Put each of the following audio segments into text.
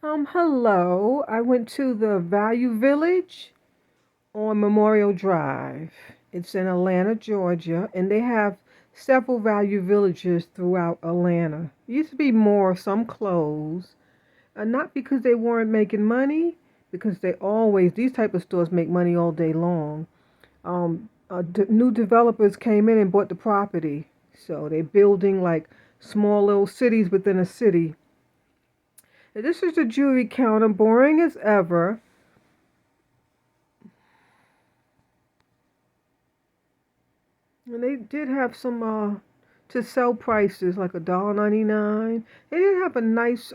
Hello. I went to the Value Village on Memorial Drive. It's in Atlanta, Georgia, and they have several Value Villages throughout Atlanta. It used to be more, some closed, not because they weren't making money, because these type of stores make money all day long. New developers came in and bought the property, so they're building like small little cities within a city. And this is the jewelry counter, boring as ever. And they did have some to sell prices like $1.99. They did have a nice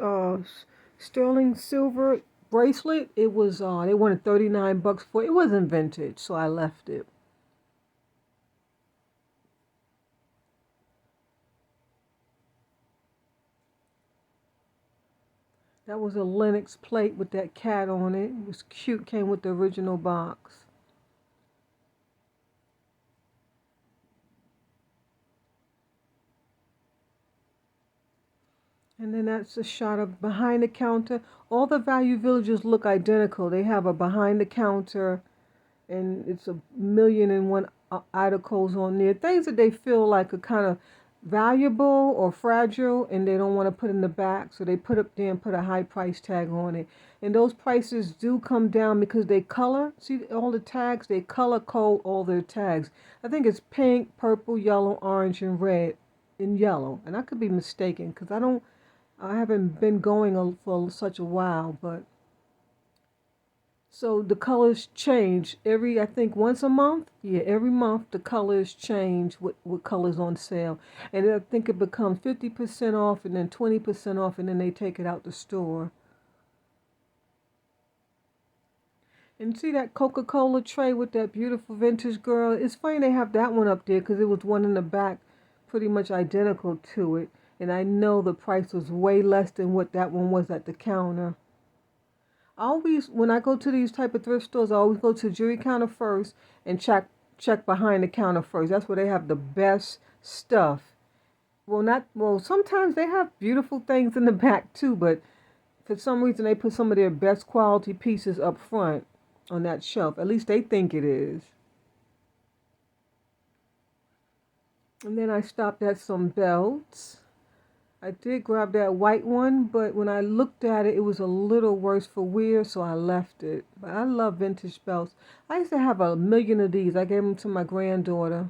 sterling silver bracelet. It was they wanted 39 bucks for it. It wasn't vintage, so I left it. That was a Lenox plate with that cat on it. It was cute. Came with the original box. And then that's a shot of behind the counter. All the Value Villages look identical. They have a behind the counter, and it's a million and one articles on there. Things that they feel like are kind of valuable or fragile, and they don't want to put in the back, so they put up there and put a high price tag on it. And those prices do come down because they color. See all the tags? They color code all their tags. I think it's pink, purple, yellow, orange, and red, and yellow. And I could be mistaken because I haven't been going for such a while, but so the colors change I think once a month. Yeah, every month the colors change what colors on sale. And I think it becomes 50% off and then 20% off and then they take it out the store. And see that Coca-Cola tray with that beautiful vintage girl? It's funny they have that one up there because it was one in the back pretty much identical to it. And I know the price was way less than what that one was at the counter. I always, when I go to these type of thrift stores, I always go to the jewelry counter first and check behind the counter first. That's where they have the best stuff. Sometimes they have beautiful things in the back too, but for some reason they put some of their best quality pieces up front on that shelf. At least they think it is. And then I stopped at some belts. I did grab that white one, but when I looked at it, it was a little worse for wear, so I left it. But I love vintage belts. I used to have a million of these. I gave them to my granddaughter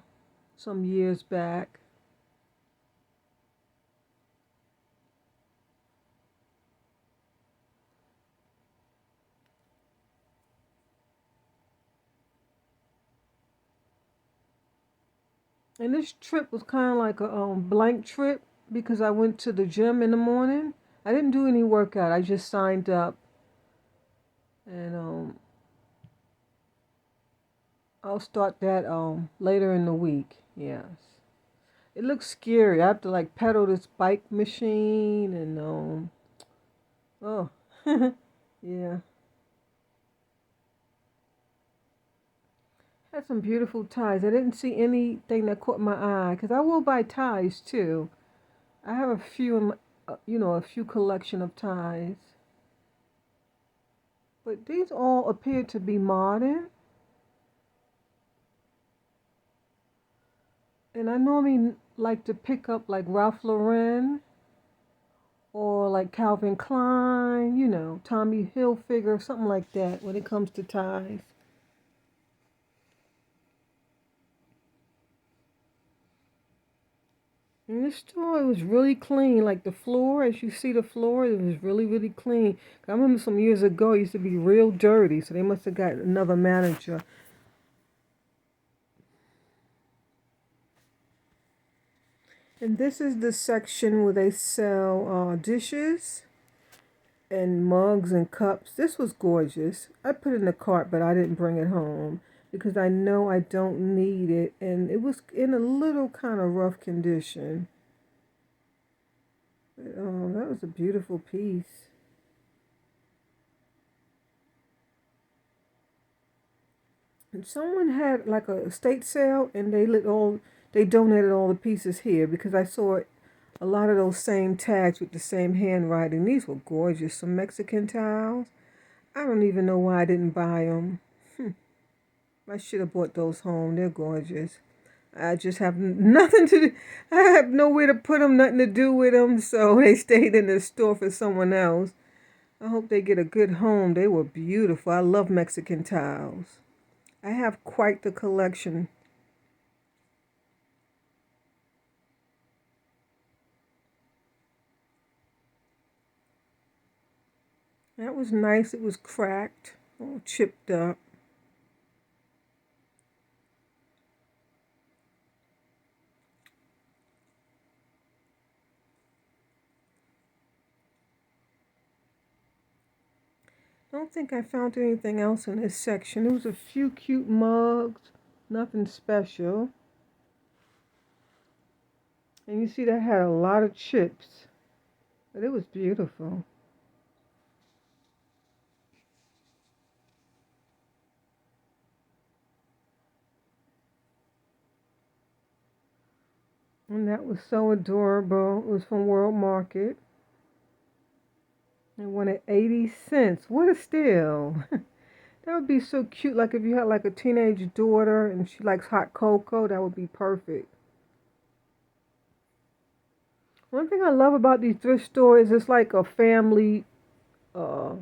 some years back. And this trip was kind of like a blank trip because I went to the gym in the morning. I didn't do any workout. I just signed up, and I'll start that later in the week. Yes. It looks scary. I have to like pedal this bike machine and oh yeah. Had some beautiful ties. I didn't see anything that caught my eye because I will buy ties too. I have a few in a few collection of ties. But these all appear to be modern. And I normally like to pick up like Ralph Lauren or like Calvin Klein, Tommy Hilfiger, something like that when it comes to ties. In the store, it was really clean. Like the floor, as you see the floor, it was really, really clean. I remember some years ago, it used to be real dirty, so they must have got another manager. And this is the section where they sell dishes and mugs and cups. This was gorgeous. I put it in the cart, but I didn't bring it home because I know I don't need it. And it was in a little kind of rough condition. But, that was a beautiful piece. And someone had like a estate sale, and they donated all the pieces here because I saw it A lot of those same tags with the same handwriting. These were gorgeous. Some Mexican tiles. I don't even know why I didn't buy them. I should have bought those home. They're gorgeous. I just have nothing to do. I have nowhere to put them, nothing to do with them, so they stayed in the store for someone else. I hope they get a good home. They were beautiful. I love Mexican tiles. I have quite the collection. That was nice. It was cracked, all chipped up. I don't think I found anything else in this section. There was a few cute mugs, nothing special. And you see that had a lot of chips, but it was beautiful. And that was so adorable. It was from World Market. They wanted 80 cents. What a steal. That would be so cute. Like if you had like a teenage daughter and she likes hot cocoa, that would be perfect. One thing I love about these thrift stores is it's like a family uh,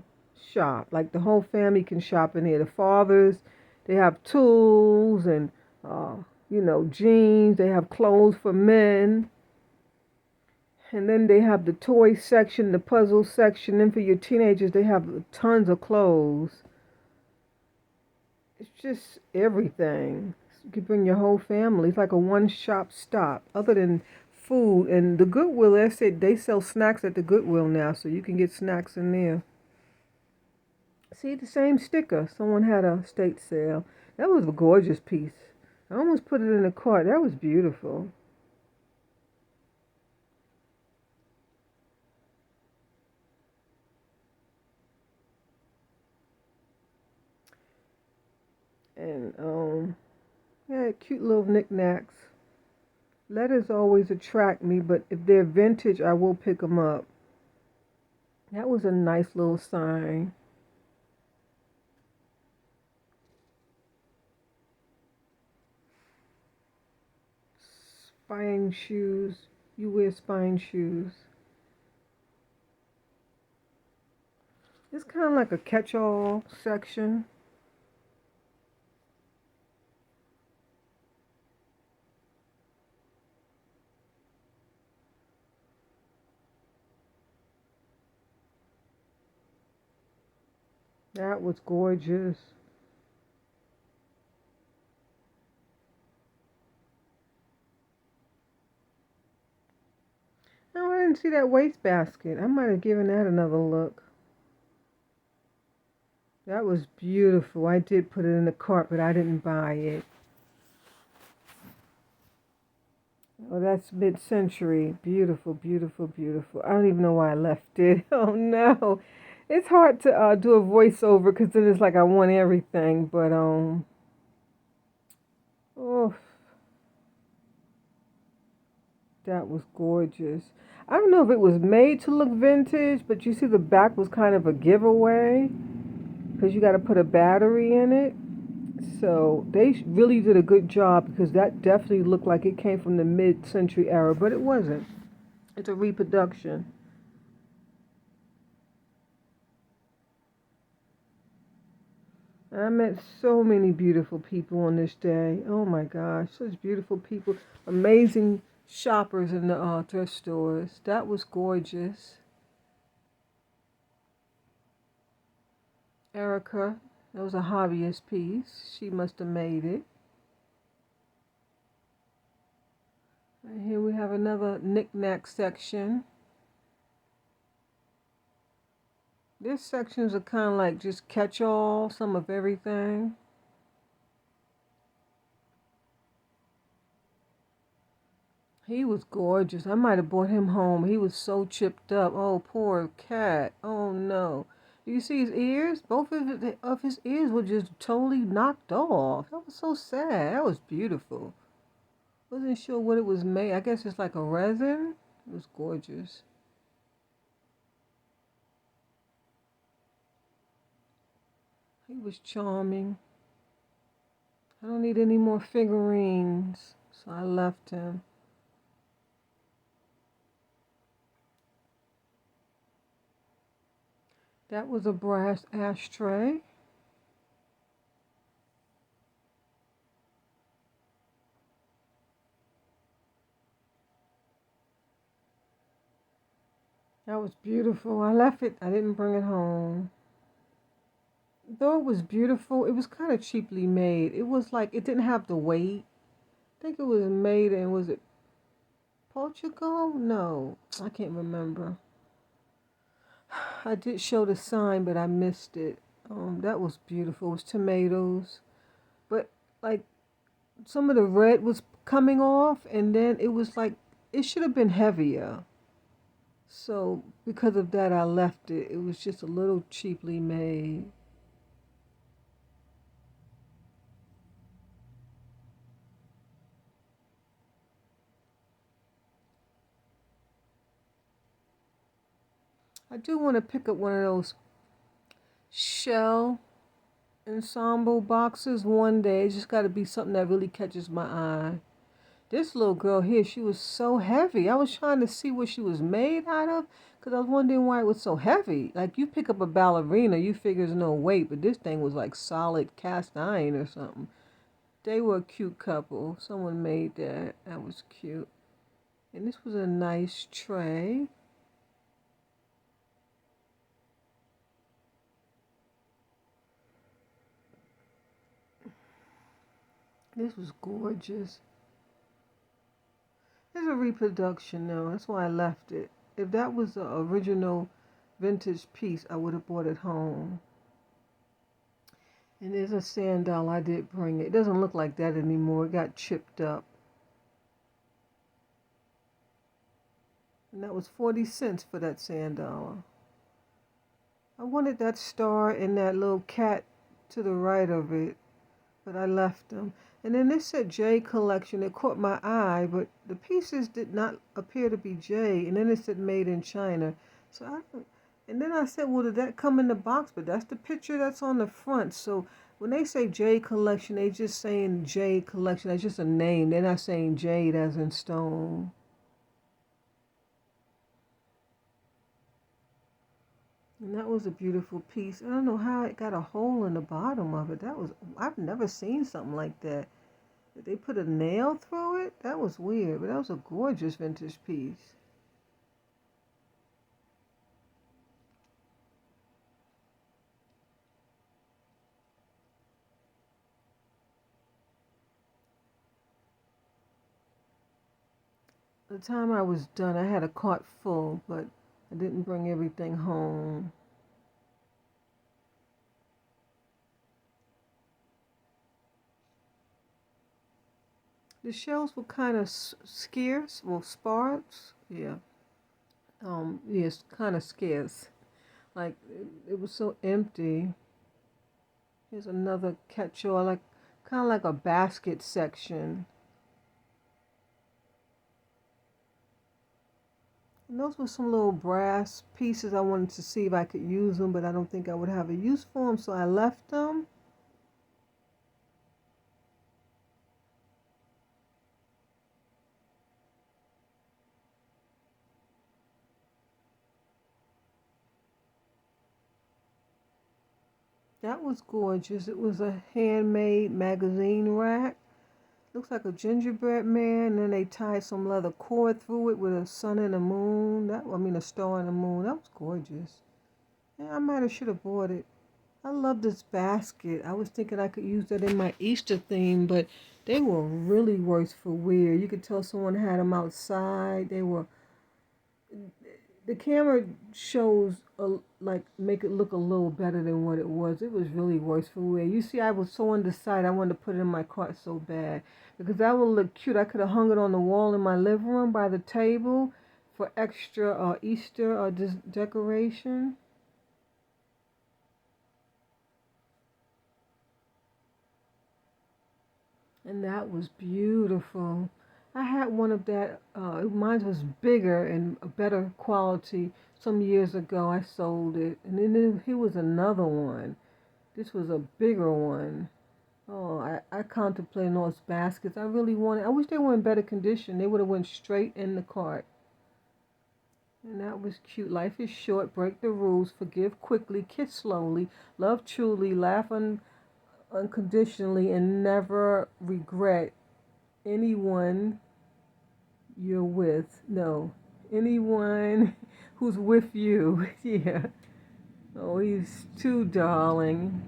shop. Like the whole family can shop in here. The fathers, they have tools and, uh, jeans. They have clothes for men. And then they have the toy section, the puzzle section. And for your teenagers, they have tons of clothes. It's just everything. You can bring your whole family. It's like a one-shop stop. Other than food and the Goodwill, they said they sell snacks at the Goodwill now, so you can get snacks in there. See the same sticker. Someone had a estate sale. That was a gorgeous piece. I almost put it in the cart. That was beautiful. And yeah, cute little knickknacks. Letters always attract me, but if they're vintage, I will pick them up. That was a nice little sign. Spine shoes. You wear spine shoes. It's kind of like a catch-all section. That was gorgeous. No, I didn't see that wastebasket. I might have given that another look. That was beautiful. I did put it in the cart, but I didn't buy it. Oh, that's mid-century. Beautiful, beautiful, beautiful. I don't even know why I left it. Oh no. It's hard to do a voiceover because then it's like I want everything. But oh, that was gorgeous. I don't know if it was made to look vintage, but you see the back was kind of a giveaway because you got to put a battery in it. So they really did a good job because that definitely looked like it came from the mid-century era, but it wasn't. It's a reproduction. I met so many beautiful people on this day. Oh my gosh, such beautiful people. Amazing shoppers in the thrift stores. That was gorgeous. Erica, that was a hobbyist piece. She must have made it. And here we have another knick-knack section. This sections are kind of like just catch-all, some of everything. He was gorgeous. I might have brought him home. He was so chipped up. Oh, poor cat. Oh no. You see his ears? Both of his ears were just totally knocked off. That was so sad. That was beautiful. Wasn't sure what it was made. I guess it's like a resin. It was gorgeous. He was charming. I don't need any more figurines, so I left him. That was a brass ashtray. That was beautiful. I left it. I didn't bring it home. Though it was beautiful, it was kind of cheaply made. It was like it didn't have the weight. I think it was made in, was it Portugal? No, I can't remember. I did show the sign, but I missed it. That was beautiful. It was tomatoes, but like some of the red was coming off, and then it was like it should have been heavier. So because of that, I left it. It was just a little cheaply made. I do want to pick up one of those shell ensemble boxes one day. It's just got to be something that really catches my eye. This little girl here, she was so heavy. I was trying to see what she was made out of because I was wondering why it was so heavy. Like you pick up a ballerina, you figure there's no weight, but this thing was like solid cast iron or something. They were a cute couple. Someone made that. That was cute. And this was a nice tray. This was gorgeous. It's a reproduction though. That's why I left it. If that was the original vintage piece, I would have brought it home. And there's a sand doll. I did bring it. It doesn't look like that anymore. It got chipped up. And that was 40 cents for that sand dollar. I wanted that star and that little cat to the right of it, but I left them. And then this said J collection. It caught my eye, but the pieces did not appear to be J. And then it said made in China. So I don't, and then I said, well, did that come in the box? But that's the picture that's on the front. So when they say J collection, they just saying J collection. That's just a name. They're not saying jade as in stone. And that was a beautiful piece. I don't know how it got a hole in the bottom of it. I've never seen something like that. Did they put a nail through it? That was weird, but that was a gorgeous vintage piece. The time I was done, I had a cart full, but I didn't bring everything home. The shells were kind of scarce, well, sparse, yeah. Yes, kind of scarce. Like it was so empty. Here's another catch-all, like kind of like a basket section. And those were some little brass pieces. I wanted to see if I could use them, but I don't think I would have a use for them, so I left them. That was gorgeous. It was a handmade magazine rack. Looks like a gingerbread man, and then they tied some leather cord through it with a sun and a moon. A star and a moon. That was gorgeous. Yeah, I might have should have bought it. I love this basket. I was thinking I could use that in my Easter theme, but they were really worse for wear. You could tell someone had them outside. The camera shows like make it look a little better than what it was. It was really worse for wear. You see, I was so undecided. I wanted to put it in my cart so bad because that would look cute. I could have hung it on the wall in my living room by the table for extra Easter or decoration. And that was beautiful. I had one of that. Mine was bigger and a better quality. Some years ago, I sold it, and then here was another one. This was a bigger one. Oh, I contemplated those baskets. I really wanted. I wish they were in better condition. They would have went straight in the cart. And that was cute. Life is short. Break the rules. Forgive quickly. Kiss slowly. Love truly. Laugh unconditionally, and never regret anyone you're with. No, anyone who's with you. Yeah. Oh, he's too darling.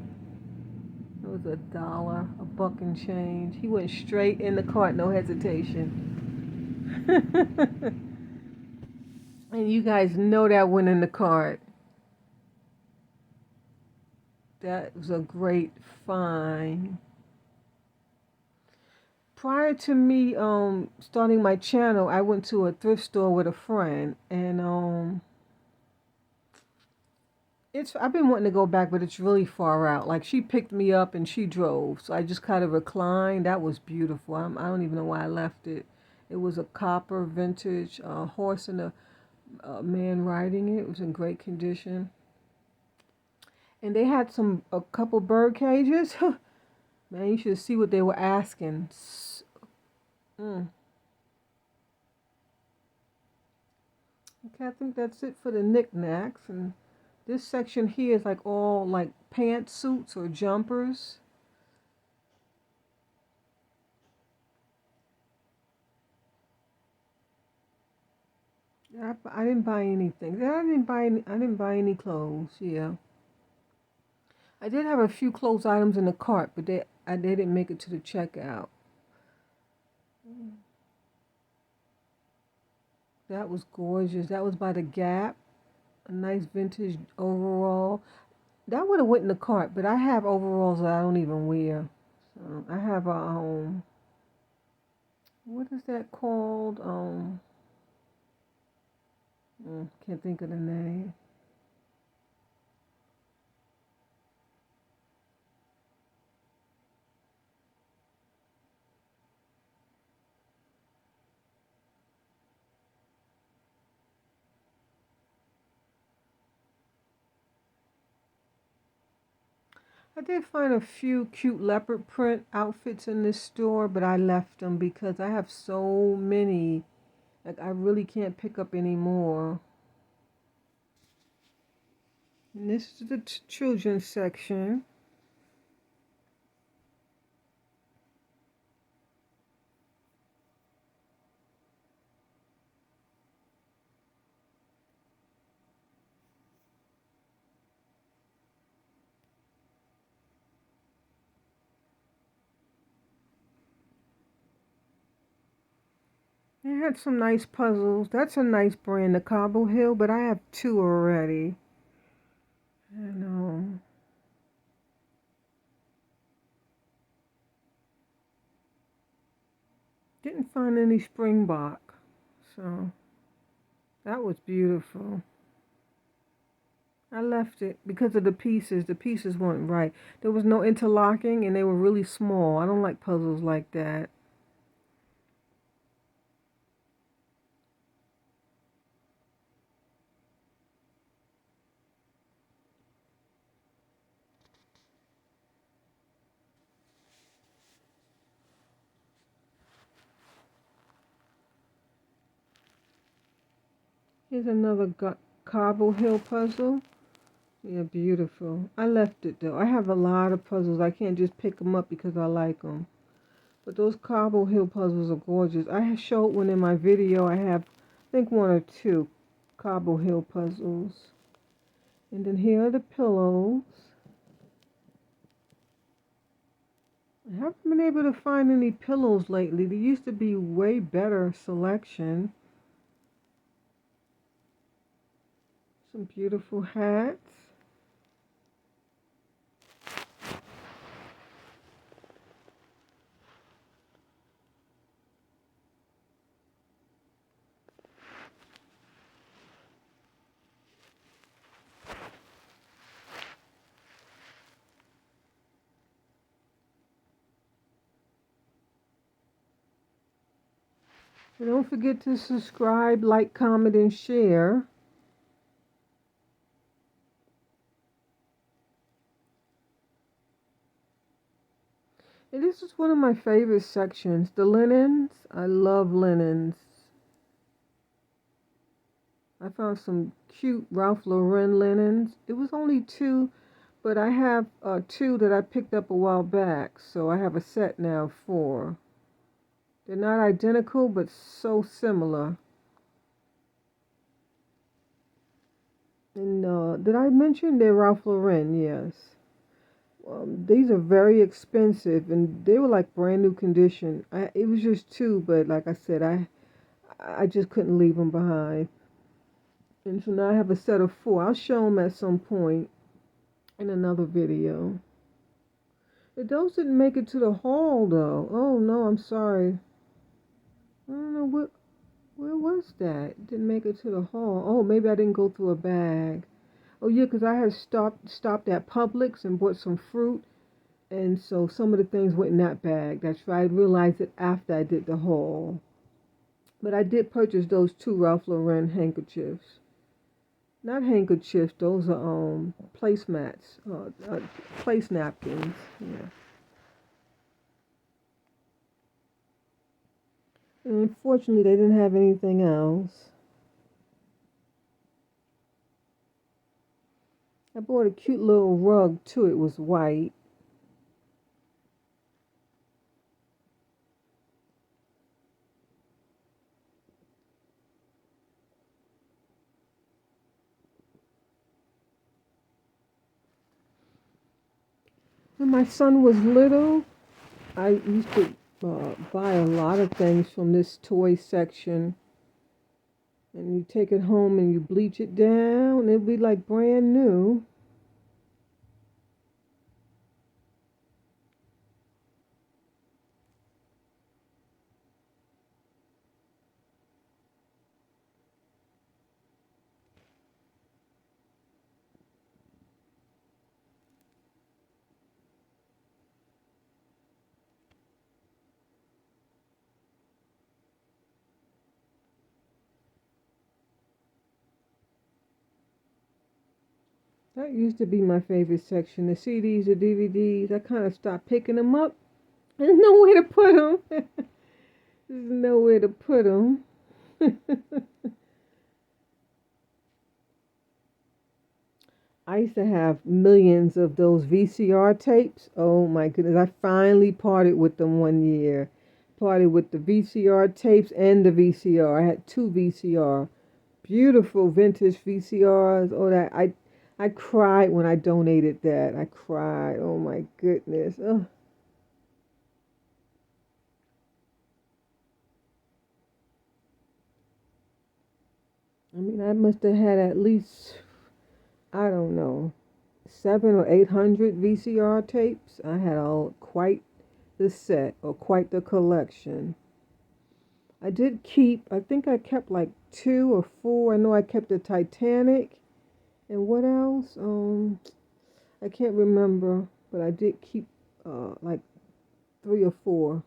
It was $1, a buck and change. He went straight in the cart, no hesitation. And you guys know that went in the cart. That was a great find. Prior to me starting my channel, I went to a thrift store with a friend, and it's I've been wanting to go back, but it's really far out. Like, she picked me up and she drove, so I just kind of reclined. That was beautiful. I don't even know why I left it. It was a copper vintage horse and a man riding it. It was in great condition, and they had a couple bird cages. Man, you should see what they were asking. Mm. Okay, I think that's it for the knickknacks. And this section here is like all like pantsuits or jumpers. I didn't buy anything. I didn't buy any clothes. Yeah, I did have a few clothes items in the cart, but they didn't make it to the checkout. That was gorgeous. That was by the Gap. A nice vintage overall. That would have went in the cart, but I have overalls that I don't even wear. So I have a what is that called? Can't think of the name. I did find a few cute leopard print outfits in this store, but I left them because I have so many. Like, I really can't pick up any more. And this is the children's section. They had some nice puzzles. That's a nice brand, the Cobble Hill, but I have two already. And didn't find any Springbok, so that was beautiful. I left it because of the pieces. The pieces weren't right. There was no interlocking, and they were really small. I don't like puzzles like that. Here's another Cobble Hill puzzle. Yeah, beautiful. I left it though. I have a lot of puzzles. I can't just pick them up because I like them. But those Cobble Hill puzzles are gorgeous. I showed one in my video. I have, I think, one or two Cobble Hill puzzles. And then here are the pillows. I haven't been able to find any pillows lately. There used to be way better selection. Some beautiful hats. And don't forget to subscribe, like, comment, and share. And this is one of my favorite sections, the linens. I love linens. I found some cute Ralph Lauren linens. It was only two, but I have two that I picked up a while back. So I have a set now of four. They're not identical, but so similar. And did I mention they're Ralph Lauren? Yes. These are very expensive, and they were like brand new condition. It was just two, but like I said, I just couldn't leave them behind. And so now I have a set of four. I'll show them at some point in another video. Those didn't make it to the haul though. Oh no, I'm sorry. I don't know where was that? It didn't make it to the haul. Oh, maybe I didn't go through a bag. Oh yeah, because I had stopped at Publix and bought some fruit, and so some of the things went in that bag. That's right. I realized it after I did the haul. But I did purchase those two Ralph Lauren handkerchiefs. Not handkerchiefs. Those are placemats, place napkins. Yeah. And unfortunately, they didn't have anything else. I bought a cute little rug too. It was white. When my son was little, I used to buy a lot of things from this toy section. And you take it home and you bleach it down. It'll be like brand new. That used to be my favorite section. The CDs, the DVDs. I kind of stopped picking them up. There's nowhere to put them. There's nowhere to put them. I used to have millions of those VCR tapes. Oh my goodness. I finally parted with them one year. Parted with the VCR tapes and the VCR. I had two VCR. Beautiful vintage VCRs. Oh, I cried when I donated that. I cried. Oh my goodness. Oh. I mean, I must have had at least, I don't know, 700 or 800 VCR tapes. I had all quite the set or quite the collection. I did keep, I think I kept like two or four. I know I kept the Titanic. And what else? I can't remember, but I did keep like three or four.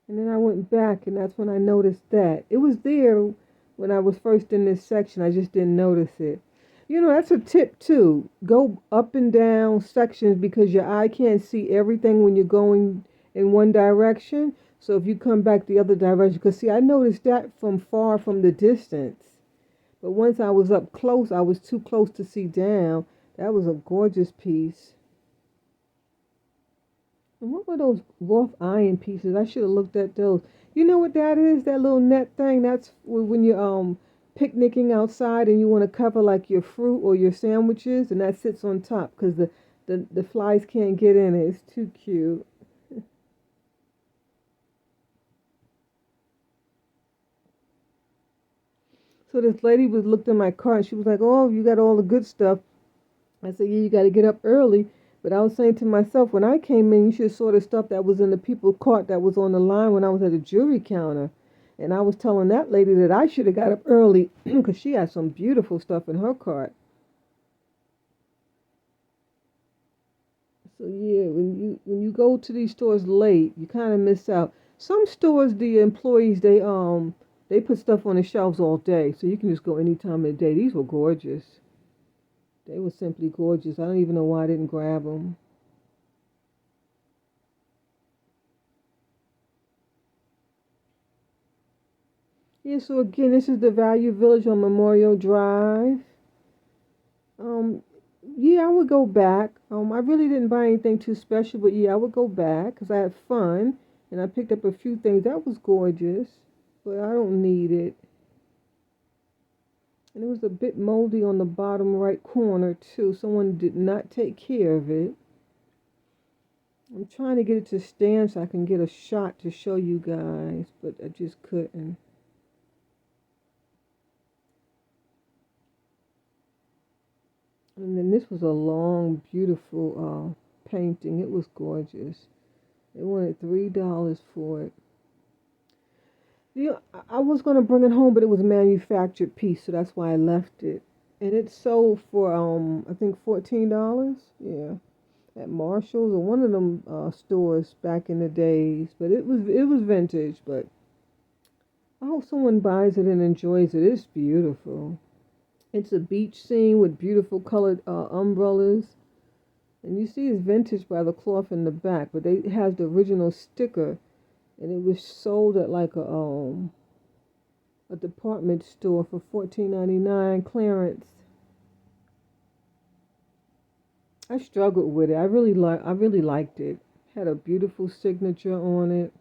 And then I went back, and that's when I noticed that. It was there when I was first in this section. I just didn't notice it. You know, that's a tip too. Go up and down sections because your eye can't see everything when you're going in one direction. So if you come back the other direction, because see, I noticed that from far from the distance. But once I was up close, I was too close to see down. That was a gorgeous piece. And what were those wrought iron pieces? I should have looked at those. You know what that is? That little net thing? That's when you're picnicking outside and you want to cover like your fruit or your sandwiches, and that sits on top because the flies can't get in it. It's too cute. So this lady was looked in my cart and she was like, "Oh, you got all the good stuff." I said, "Yeah, you got to get up early." But I was saying to myself, when I came in, you should have saw the stuff that was in the people cart that was on the line when I was at the jewelry counter. And I was telling that lady that I should have got up early because she had some beautiful stuff in her cart. So yeah, when you go to these stores late, you kind of miss out. Some stores, the employees they put stuff on the shelves all day, so you can just go any time of the day. These were gorgeous. They were simply gorgeous. I don't even know why I didn't grab them. Yeah, so again, this is the Value Village on Memorial Drive. Um, yeah, I would go back. I really didn't buy anything too special, but yeah, I would go back because I had fun and I picked up a few things. That was gorgeous, but I don't need it. And it was a bit moldy on the bottom right corner too. Someone did not take care of it. I'm trying to get it to stand so I can get a shot to show you guys, but I just couldn't. And then this was a long, beautiful painting. It was gorgeous. They wanted $3 for it. Yeah, I was gonna bring it home, but it was a manufactured piece, so that's why I left it. And it sold for I think $14. Yeah, at Marshalls or one of them stores back in the days. But it was vintage. But I hope someone buys it and enjoys it. It's beautiful. It's a beach scene with beautiful colored umbrellas. And you see it's vintage by the cloth in the back, but it has the original sticker, and it was sold at like a department store for $14.99 clearance. I struggled with it. I really liked it. Had a beautiful signature on it.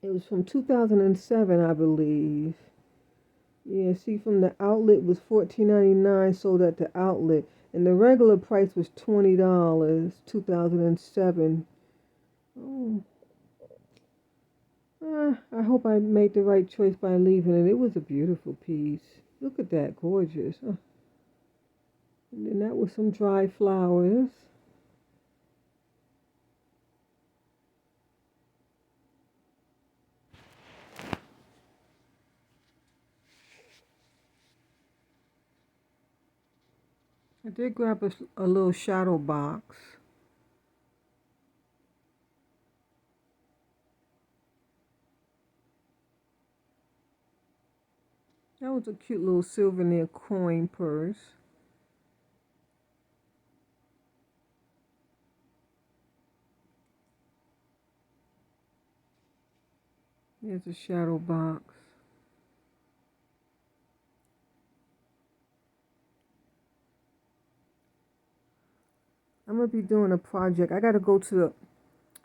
It was from 2007, I believe. Yeah, see, from the outlet was $14.99 sold at the outlet, and the regular price was $20. 2007. Oh, I hope I made the right choice by leaving it. It was a beautiful piece. Look at that, gorgeous. And then that was some dried flowers. I did grab a little shadow box. That was a cute little souvenir coin purse. Here's a shadow box. I'm gonna be doing a project. I gotta go to the.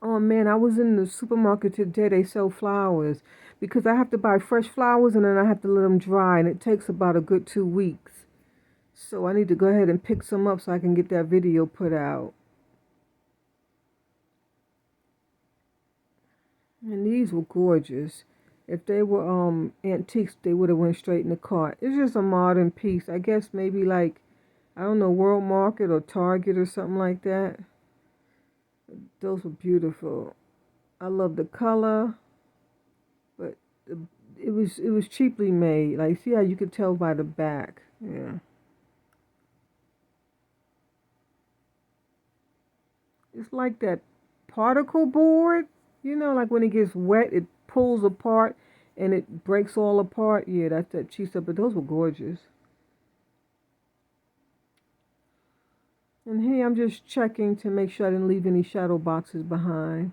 Oh man, I was in the supermarket today. They sell flowers because I have to buy fresh flowers and then I have to let them dry, and it takes about a good 2 weeks. So I need to go ahead and pick some up so I can get that video put out. And these were gorgeous. If they were antiques, they would have went straight in the cart. It's just a modern piece. I guess maybe like I don't know, World Market or Target or something like that. Those were beautiful. I love the color, but it was cheaply made. Like see how you could tell by the back. Yeah. It's like that particle board, like when it gets wet, it pulls apart and it breaks all apart. Yeah, that's that cheap stuff. But those were gorgeous. And hey, I'm just checking to make sure I didn't leave any shadow boxes behind.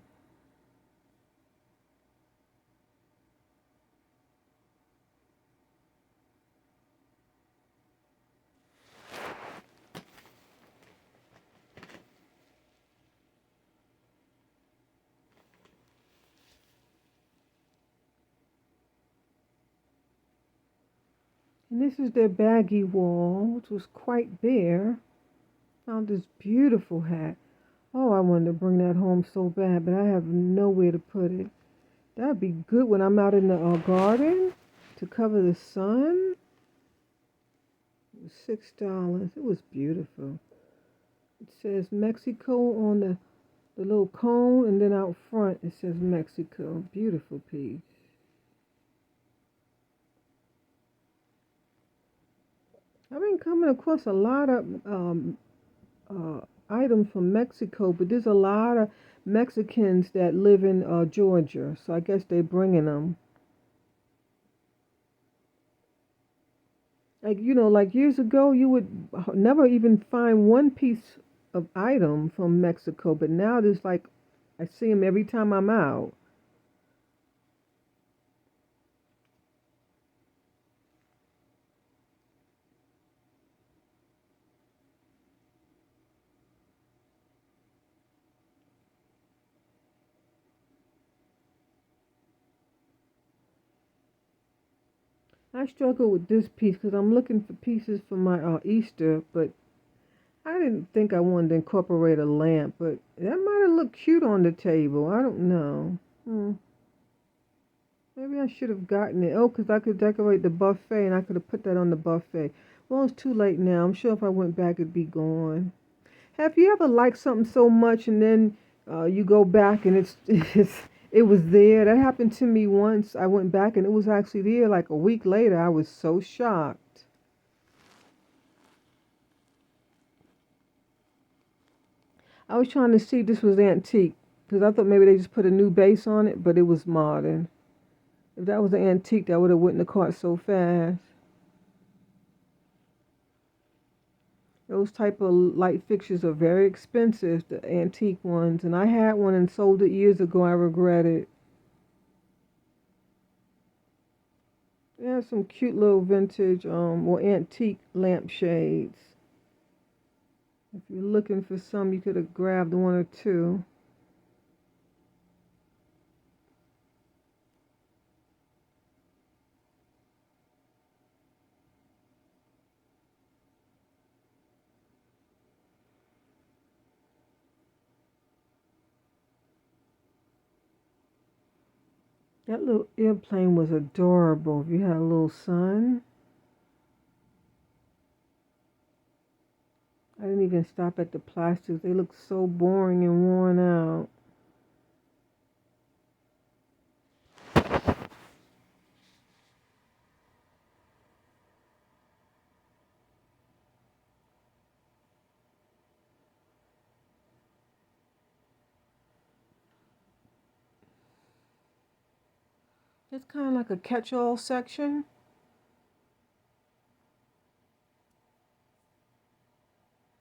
And this is their baggy wall, which was quite bare. Found this beautiful hat. Oh, I wanted to bring that home so bad, but I have nowhere to put it. That'd be good when I'm out in the garden to cover the sun. It was $6. It was beautiful. It says Mexico on the little cone, and then out front it says Mexico. Beautiful piece. been coming across a lot of uh, items from Mexico, but there's a lot of Mexicans that live in Georgia, so I guess they're bringing them. Like, like years ago, you would never even find one piece of item from Mexico, but now there's like, I see them every time I'm out. I struggle with this piece because I'm looking for pieces for my Easter, but I didn't think I wanted to incorporate a lamp, but that might have looked cute on the table. I don't know. Maybe I should have gotten it. Oh, because I could decorate the buffet and I could have put that on the buffet. Well, it's too late now. I'm sure if I went back, it'd be gone. Have you ever liked something so much and then you go back and it was there? That happened to me once. I went back and it was actually there like a week later. I was so shocked. I was trying to see if this was antique because I thought maybe they just put a new base on it, but it was modern. If that was an antique, that would have went in the cart so fast. Those type of light fixtures are very expensive, the antique ones, and I had one and sold it years ago. I regret it. They have some cute little vintage or antique lampshades. If you're looking for some, you could have grabbed one or two. That little airplane was adorable. If you had a little son. I didn't even stop at the plastics. They look so boring and worn out. It's kind of like a catch-all section.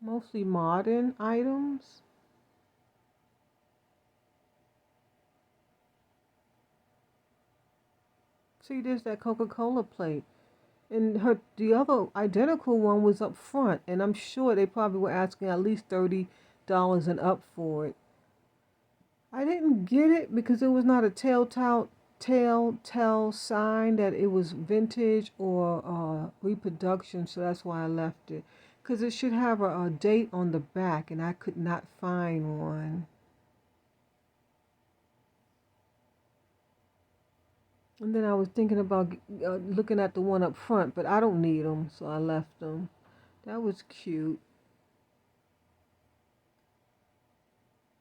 Mostly modern items. See, there's that Coca-Cola plate. And the other identical one was up front, and I'm sure they probably were asking at least $30 and up for it. I didn't get it because it was not a telltale sign that it was vintage or reproduction, so that's why I left it. Because it should have a date on the back, and I could not find one. And then I was thinking about looking at the one up front, but I don't need them, so I left them. That was cute.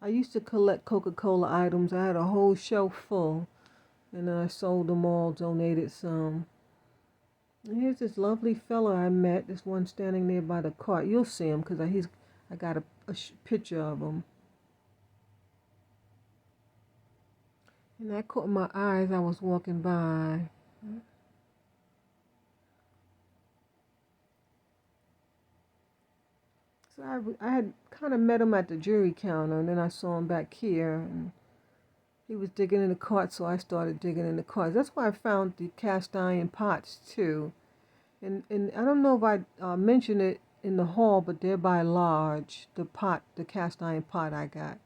I used to collect Coca-Cola items. I had a whole shelf full, and then I sold them all, donated some. And here's this lovely fella I met. This one standing there by the cart. You'll see him because I got a picture of him. And that caught my eye as I was walking by. So I had kind of met him at the jewelry counter, and then I saw him back here, and he was digging in the cart, so I started digging in the carts. That's why I found the cast iron pots too. And I don't know if I mentioned it in the haul, but they're by Large. The cast iron pot I got.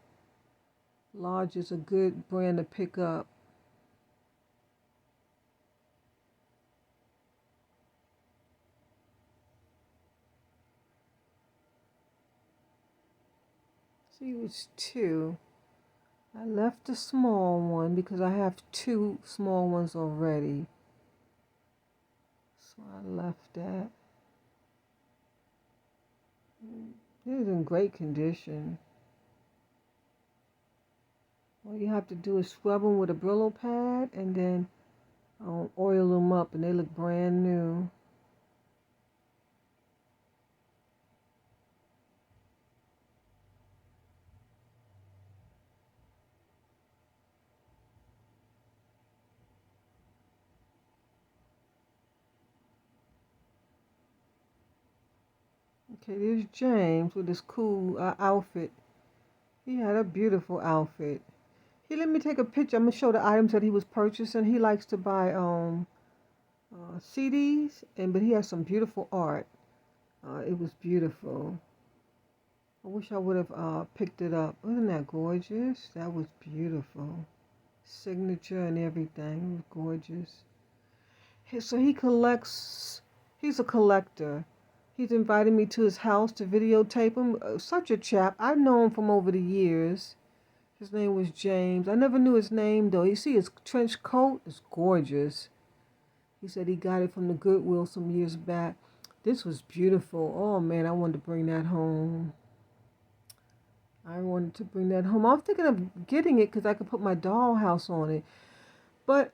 Large is a good brand to pick up. See, it was two. I left the small one because I have two small ones already. So I left that. It is in great condition. All you have to do is scrub them with a Brillo pad and then oil them up, and they look brand new. Okay, there's James with his cool outfit. He had a beautiful outfit. Here, let me take a picture. I'm gonna show the items that he was purchasing. He likes to buy CDs, but he has some beautiful art. It was beautiful. I wish I would have picked it up. Wasn't that gorgeous? That was beautiful. Signature and everything. It was gorgeous. So he collects. He's a collector. He's invited me to his house to videotape him. Such a chap. I've known him from over the years. His name was James. I never knew his name though. You see his trench coat? It's gorgeous. He said he got it from the Goodwill some years back. This was beautiful. Oh man, I wanted to bring that home. I wanted to bring that home. I was thinking of getting it because I could put my dollhouse on it. But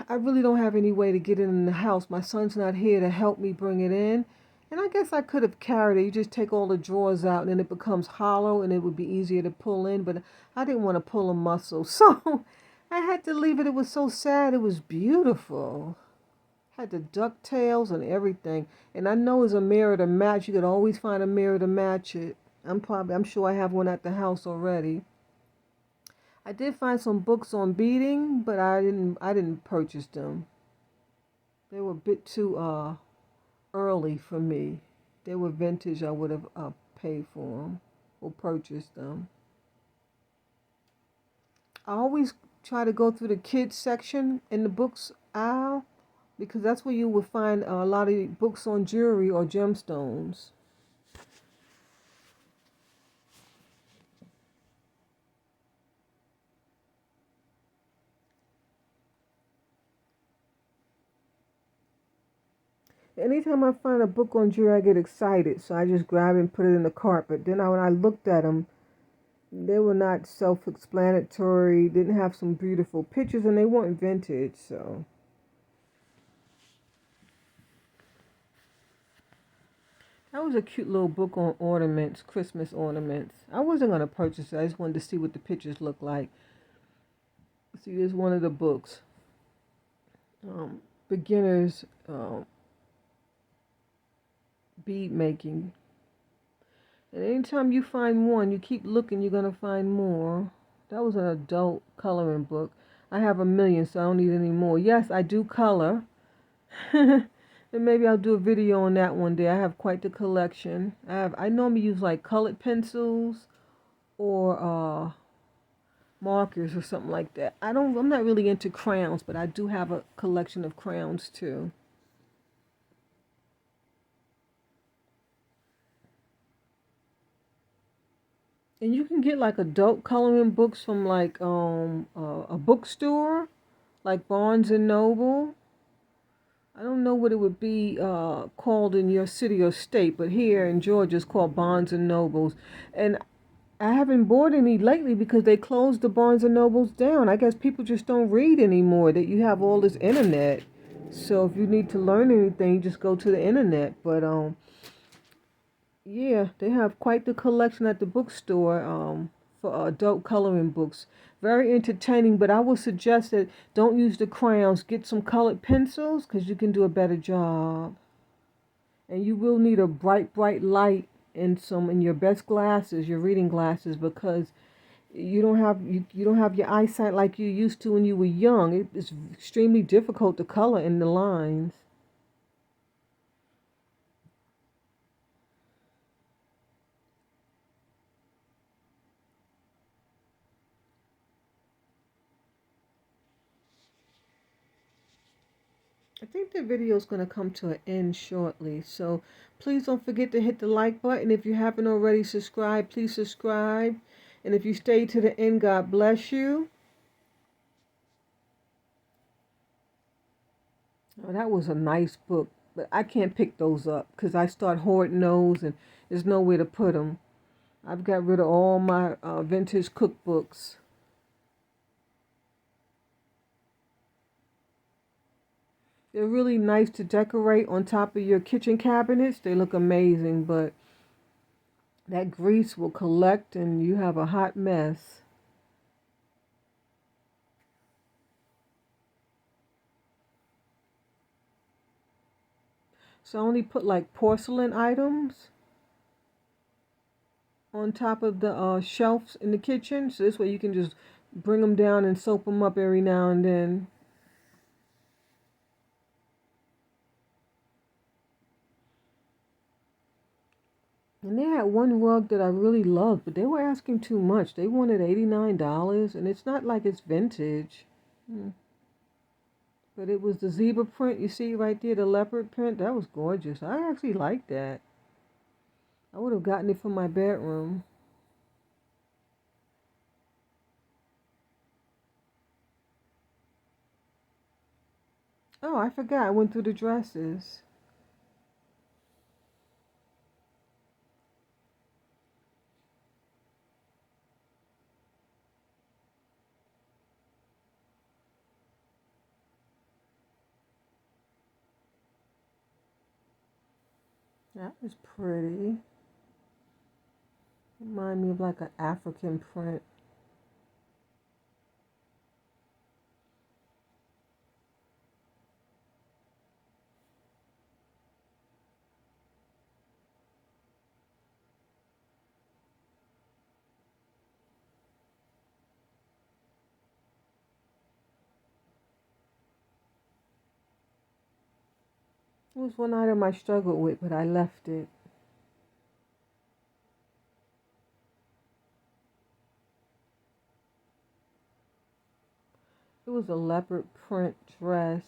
I really don't have any way to get it in the house. My son's not here to help me bring it in. And I guess I could have carried it. You just take all the drawers out and then it becomes hollow and it would be easier to pull in. But I didn't want to pull a muscle. So I had to leave it. It was so sad. It was beautiful. Had the ducktails and everything. And I know it's a mirror to match. You could always find a mirror to match it. I'm sure I have one at the house already. I did find some books on beading, but I didn't purchase them. They were a bit too early for me. They were vintage. I would have paid for them or purchased them. I always try to go through the kids section in the books aisle because that's where you will find a lot of books on jewelry or gemstones. Anytime I find a book on jewelry, I get excited, so I just grab it and put it in the cart. But then when I looked at them, they were not self-explanatory, didn't have some beautiful pictures, and they weren't vintage, so. That was a cute little book on ornaments, Christmas ornaments. I wasn't going to purchase it. I just wanted to see what the pictures look like. See, there's one of the books. Beginners bead making. And anytime you find one, you keep looking, you're going to find more. That was an adult coloring book. I have a million, so I don't need any more. Yes, I do color. And maybe I'll do a video on that one day. I have quite the collection. I normally use like colored pencils or markers or something like that. I'm not really into crayons, but I do have a collection of crayons too. And you can get like adult coloring books from like a bookstore, like Barnes and Noble. I don't know what it would be called in your city or state, but here in Georgia it's called Barnes and Nobles. And I haven't bought any lately because they closed the Barnes and Nobles down. I guess people just don't read anymore, that you have all this internet. So if you need to learn anything, you just go to the internet. But yeah, they have quite the collection at the bookstore for adult coloring books. Very entertaining, but I would suggest that don't use the crayons. Get some colored pencils because you can do a better job. And you will need a bright light and some in your best glasses, your reading glasses, because you don't have your eyesight like you used to when you were young. It's extremely difficult to color in the lines. I think the video is going to come to an end shortly. So please don't forget to hit the like button. If you haven't already subscribed, please subscribe. And if you stay to the end, God bless you. Oh, that was a nice book. But I can't pick those up because I start hoarding those and there's nowhere to put them. I've got rid of all my vintage cookbooks. They're really nice to decorate on top of your kitchen cabinets. They look amazing, but that grease will collect and you have a hot mess. So I only put like porcelain items. on top of the shelves in the kitchen. So this way you can just bring them down and soap them up every now and then. And they had one rug that I really loved, but they were asking too much. They wanted $89, and it's not like it's vintage. Hmm. But it was the zebra print. You see right there, the leopard print. That was gorgeous. I actually liked that. I would have gotten it for my bedroom. Oh, I forgot. I went through the dresses. That was pretty. Remind me of like an African print. It was one item I struggled with, but I left it. It was a leopard print dress.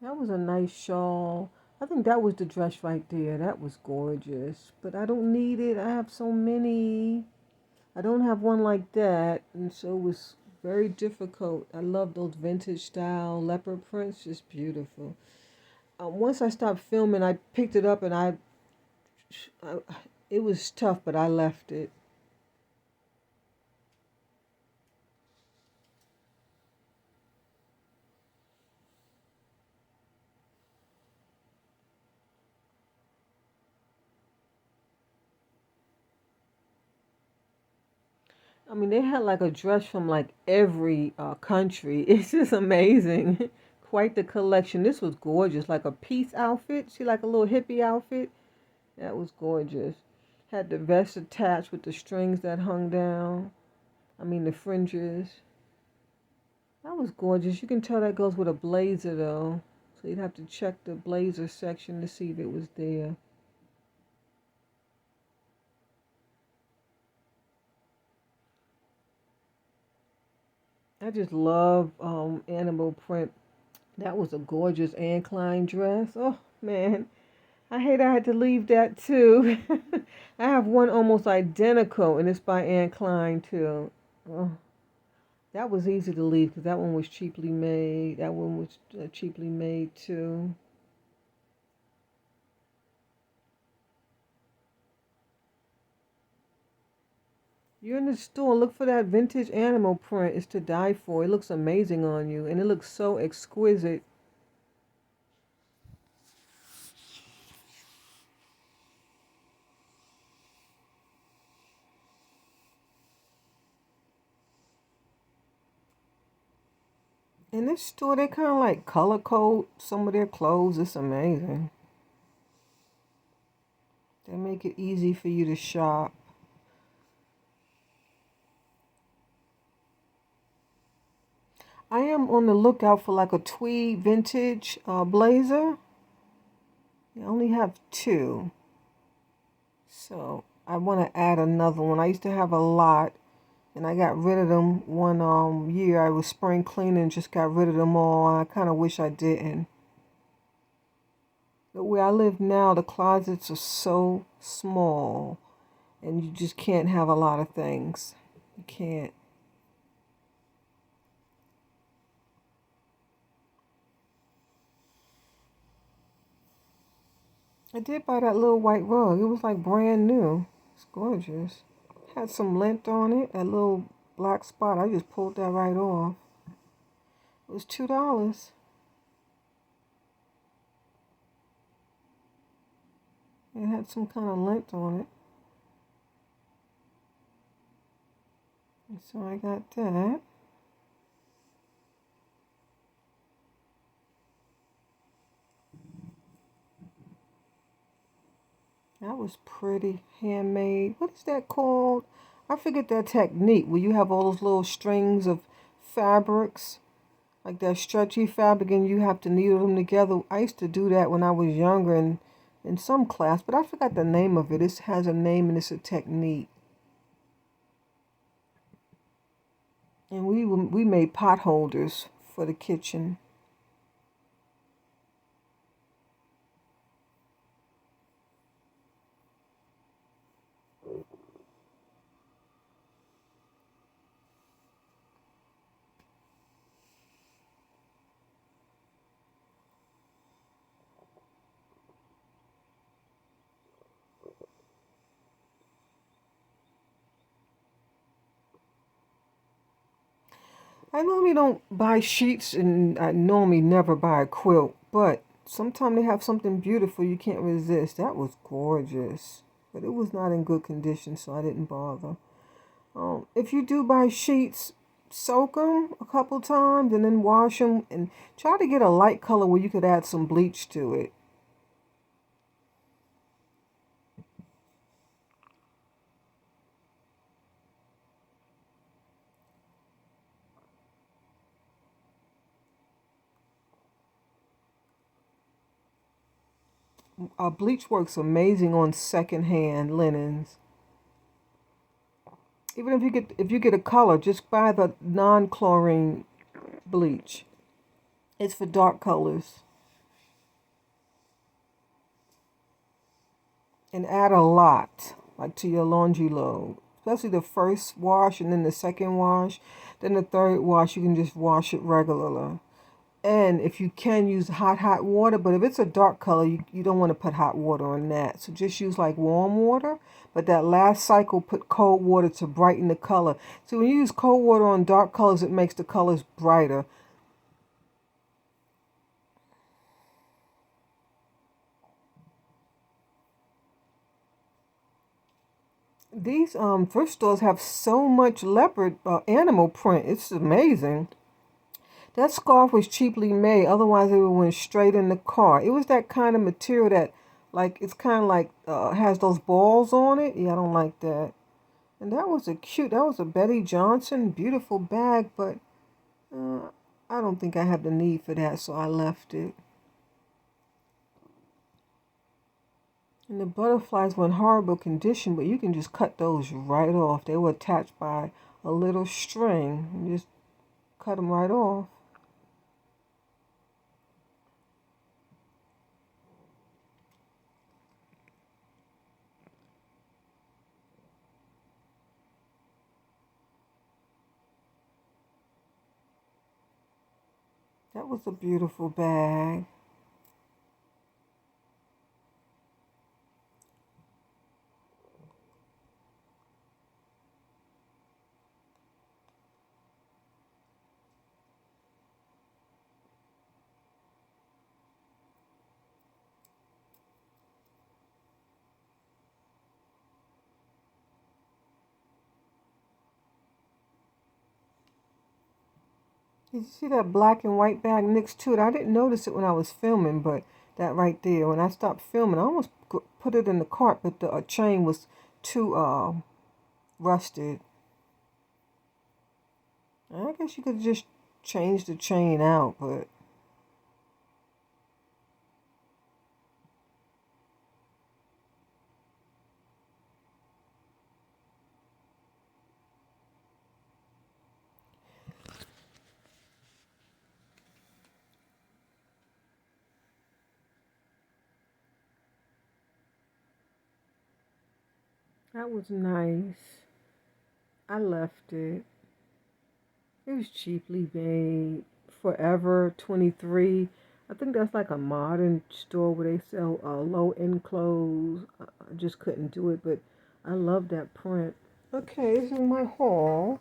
That was a nice shawl. I think that was the dress right there. That was gorgeous. But I don't need it. I have so many. I don't have one like that. And so it was very difficult. I love those vintage style leopard prints. Just beautiful. Once I stopped filming, I picked it up and I it was tough, but I left it. I mean, they had like a dress from like every country. It's just amazing. Quite the collection. This was gorgeous, like a peace outfit. See, like a little hippie outfit. That was gorgeous. Had the vest attached with the strings that hung down. I mean, the fringes. That was gorgeous. You can tell that goes with a blazer though. So you'd have to check the blazer section to see if it was there. I just love animal print. That was a gorgeous Anne Klein dress. Oh man, I hate I had to leave that too. I have one almost identical, and it's by Anne Klein too. Oh, that was easy to leave because that one was cheaply made. That one was cheaply made too. You're in the store, look for that vintage animal print. It's to die for. It looks amazing on you, and it looks so exquisite. In this store, they kind of like color code some of their clothes. It's amazing. They make it easy for you to shop. I am on the lookout for like a tweed vintage blazer. I only have two. So I want to add another one. I used to have a lot and I got rid of them one year. I was spring cleaning, just got rid of them all. I kind of wish I didn't. But where I live now, the closets are so small and you just can't have a lot of things. You can't. I did buy that little white rug. It was like brand new. It's gorgeous. Had some lint on it. That little black spot. I just pulled that right off. It was $2. It had some kind of lint on it. And so I got that. That was pretty. Handmade. What is that called? I forget that technique where you have all those little strings of fabrics, like that stretchy fabric, and you have to needle them together. I used to do that when I was younger in some class, but I forgot the name of it. It has a name and it's a technique. And we made pot holders for the kitchen. I normally don't buy sheets and I normally never buy a quilt, but sometimes they have something beautiful you can't resist. That was gorgeous, but it was not in good condition, so I didn't bother. If you do buy sheets, soak them a couple times and then wash them and try to get a light color where you could add some bleach to it. Bleach works amazing on secondhand linens. Even if you get a color, just buy the non-chlorine bleach. It's for dark colors. And add a lot, like to your laundry load. Especially the first wash and then the second wash. Then the third wash, you can just wash it regularly. And if you can use hot water, but if it's a dark color, you don't want to put hot water on that. So just use like warm water. But that last cycle, put cold water to brighten the color. So when you use cold water on dark colors, it makes the colors brighter. These thrift stores have so much leopard animal print. It's amazing. That scarf was cheaply made. Otherwise, it would went straight in the car. It was that kind of material that, like, it's kind of like has those balls on it. Yeah, I don't like that. And that was a cute. That was a Betty Johnson, beautiful bag. But I don't think I had the need for that, so I left it. And the butterflies were in horrible condition, but you can just cut those right off. They were attached by a little string. You just cut them right off. That was a beautiful bag. Did you see that black and white bag next to it? I didn't notice it when I was filming, but that right there, when I stopped filming, I almost put it in the cart, but the chain was too rusted. I guess you could just change the chain out, but that was nice. I left it. It was cheaply made. Forever 23. I think that's like a modern store where they sell low-end clothes. I just couldn't do it, but I love that print. Okay, this is my haul.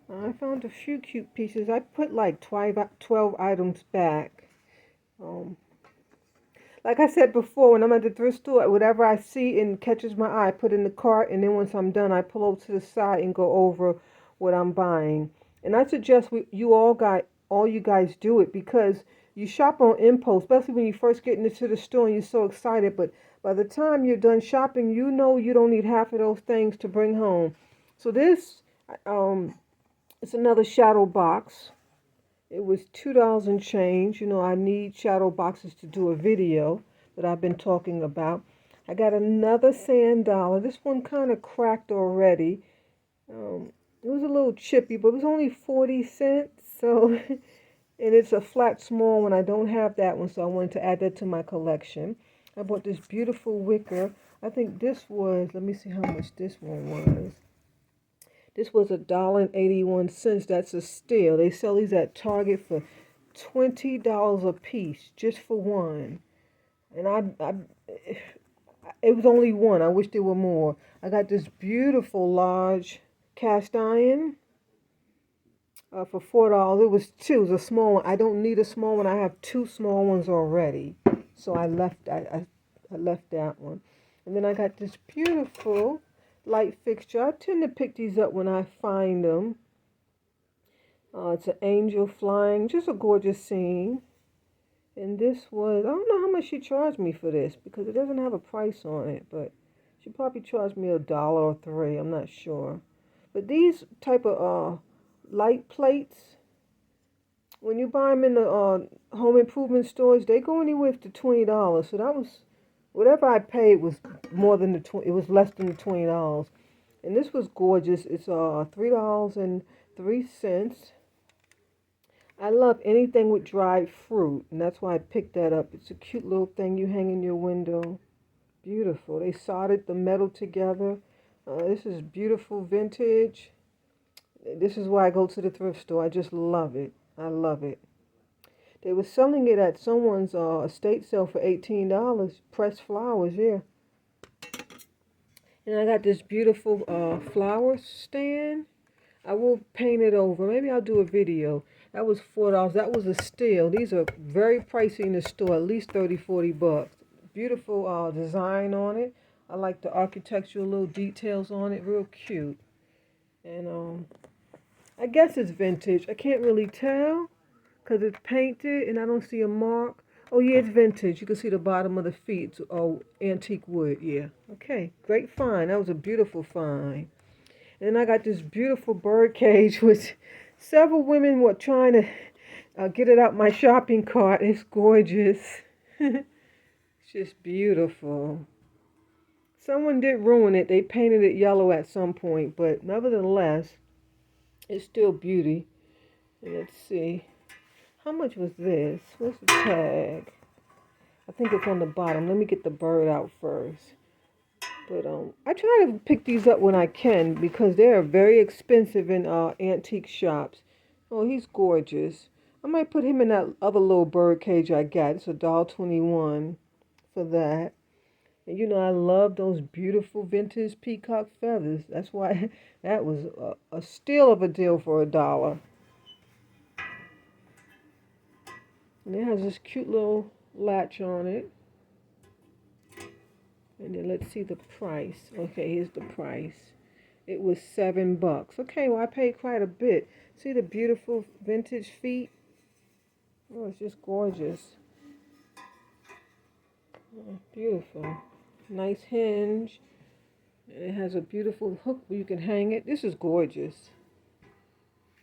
I found a few cute pieces. I put like 12 items back. Um, like I said before, when I'm at the thrift store, whatever I see and catches my eye, I put in the cart, and then once I'm done, I pull over to the side and go over what I'm buying. And I suggest all you guys do it because you shop on impulse, especially when you first get into the store and you're so excited. But By the time you're done shopping, you know you don't need half of those things to bring home. So this, um, it's another shadow box. It was $2 and change. You know, I need shadow boxes to do a video that I've been talking about. I got another sand dollar. This one kind of cracked already. It was a little chippy, but it was only 40 cents. So, and it's a flat small one. I don't have that one, so I wanted to add that to my collection. I bought this beautiful wicker. I think this was, let me see how much this one was. This was $1.81. That's a steal. They sell these at Target for $20 a piece, just for one. And it was only one. I wish there were more. I got this beautiful large cast iron for $4. It was two. It was a small one. I don't need a small one. I have two small ones already, so I left. I left that one. And then I got this beautiful light fixture. I tend to pick these up when I find them. It's an angel flying, just a gorgeous scene. And this was, I don't know how much she charged me for this because it doesn't have a price on it, but she probably charged me $1 or $3, I'm not sure. But these type of light plates, when you buy them in the home improvement stores, they go anywhere to $20. So that was, whatever I paid was more than it was less than the $20. And this was gorgeous. It's $3.03. I love anything with dried fruit, and that's why I picked that up. It's a cute little thing you hang in your window. Beautiful. They soldered the metal together. This is beautiful vintage. This is why I go to the thrift store. I just love it. I love it. They were selling it at someone's estate sale for $18. Pressed flowers, yeah. And I got this beautiful flower stand. I will paint it over. Maybe I'll do a video. That was $4. That was a steal. These are very pricey in the store, at least 30, 40 bucks. Beautiful design on it. I like the architectural little details on it. Real cute. And I guess it's vintage. I can't really tell because it's painted and I don't see a mark. Oh, yeah, it's vintage. You can see the bottom of the feet. Oh, antique wood, yeah. Okay, great find. That was a beautiful find. And then I got this beautiful bird cage with several women were trying to get it out my shopping cart. It's gorgeous. It's just beautiful. Someone did ruin it. They painted it yellow at some point, but nevertheless, it's still beauty. And let's see. How much was this? What's the tag? I think it's on the bottom. Let me get the bird out first. But I try to pick these up when I can because they are very expensive in antique shops. Oh, he's gorgeous. I might put him in that other little bird cage I got. It's $1.21 for that. And you know, I love those beautiful vintage peacock feathers. That's why that was a steal of a deal for $1. And it has this cute little latch on it. And then let's see the price. Okay, here's the price. It was $7. Okay, well I paid quite a bit. See the beautiful vintage feet? Oh, it's just gorgeous. Oh, beautiful. Nice hinge. And it has a beautiful hook where you can hang it. This is gorgeous.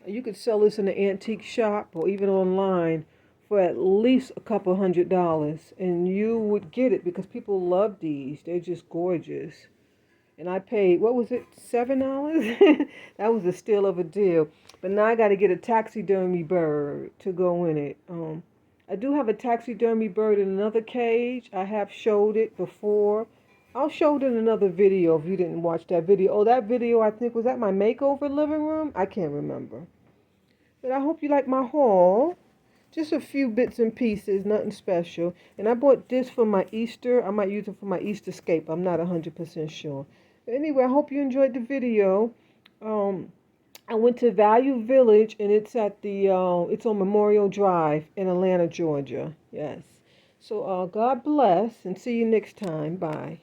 You could sell this in an antique shop or even online for at least a couple $100, and you would get it because people love these. They're just gorgeous. And I paid, what was it, $7? That was a steal of a deal. But now I got to get a taxidermy bird to go in it. I do have a taxidermy bird in another cage. I have showed it before. I'll show it in another video if you didn't watch that video. Oh, that video I think was at my makeover living room. I can't remember. But I hope you like my haul. Just a few bits and pieces, nothing special. And I bought this for my Easter. I might use it for my Easter scape. I'm not 100% sure. But anyway, I hope you enjoyed the video. I went to Value Village, and it's at the it's on Memorial Drive in Atlanta, Georgia. Yes. So God bless, and see you next time. Bye.